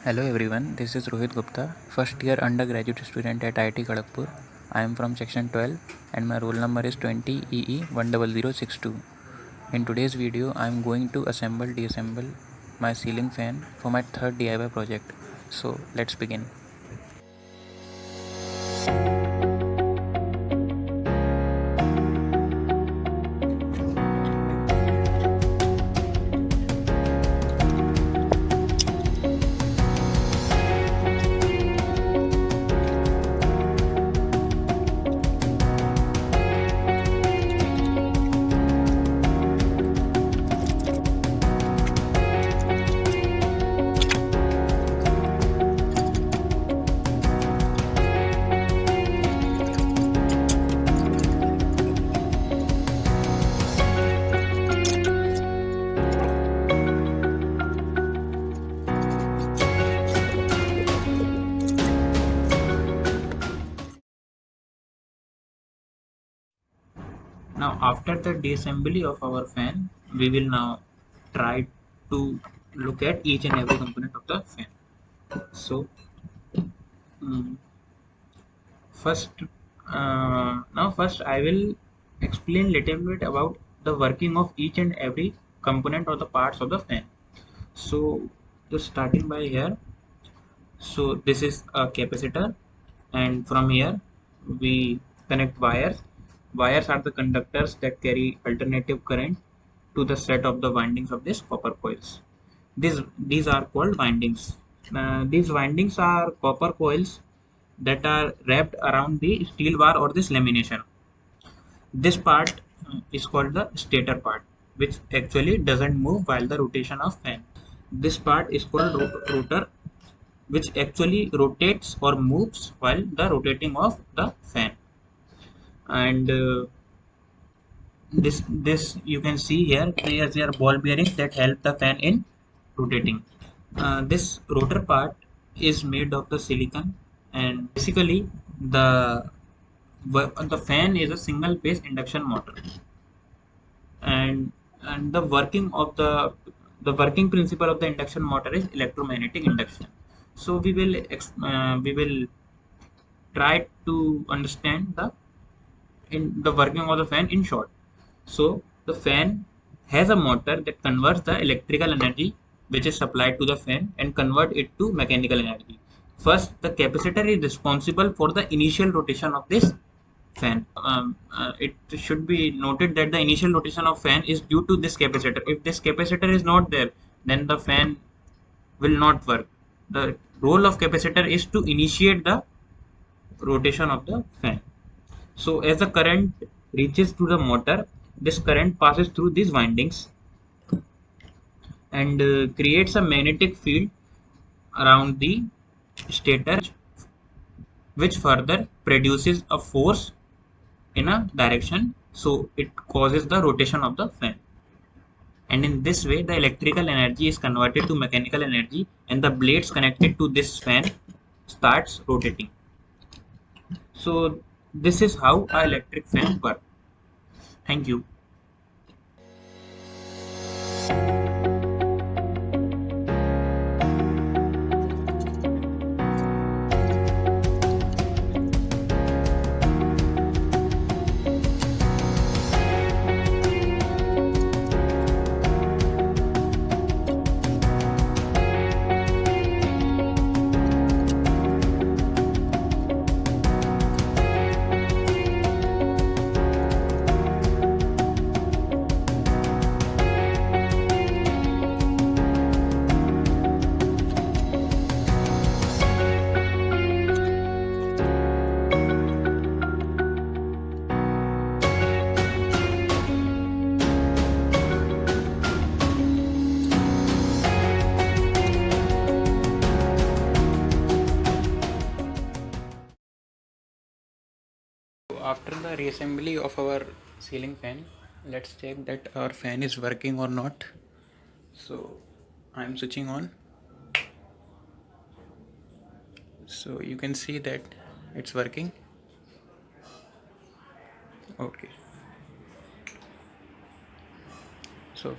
Hello everyone, this is Rohit Gupta, first year undergraduate student at IIT Kharagpur. I am from section 12 and my roll number is 20EE10062. In today's video, I am going to disassemble my ceiling fan for my third DIY project. So let's begin. Now after the disassembly of our fan, we will now try to look at each and every component of the fan. So mm, first, first I will explain little bit about the working of each and every component or the parts of the fan. So just starting by here. So this is a capacitor, and from here we connect wires. Wires are the conductors that carry alternative current to the set of the windings of these copper coils. These are called windings. These windings are copper coils that are wrapped around the steel bar or this lamination. This part is called the stator part, which actually doesn't move while the rotation of fan. This part is called rotor, which actually rotates or moves while the rotating of the fan. And this you can see here, there are ball bearings that help the fan in rotating. This rotor part is made of the silicon, and basically the the fan is a single phase induction motor, and the working principle of the induction motor is electromagnetic induction. So we will try to understand the working of the fan in short. So the fan has a motor that converts the electrical energy which is supplied to the fan and convert it to mechanical energy. First, the capacitor is responsible for the initial rotation of this fan. It should be noted that the initial rotation of fan is due to this capacitor. If this capacitor is not there, then the fan will not work. The role of capacitor is to initiate the rotation of the fan. So as the current reaches to the motor, this current passes through these windings and creates a magnetic field around the stator, which further produces a force in a direction. So it causes the rotation of the fan. And in this way, the electrical energy is converted to mechanical energy, and the blades connected to this fan starts rotating. So this is how a electric fan works. Thank you. After the reassembly of our ceiling fan, let's check that our fan is working or not. So I'm switching on. So you can see that it's working. Okay. So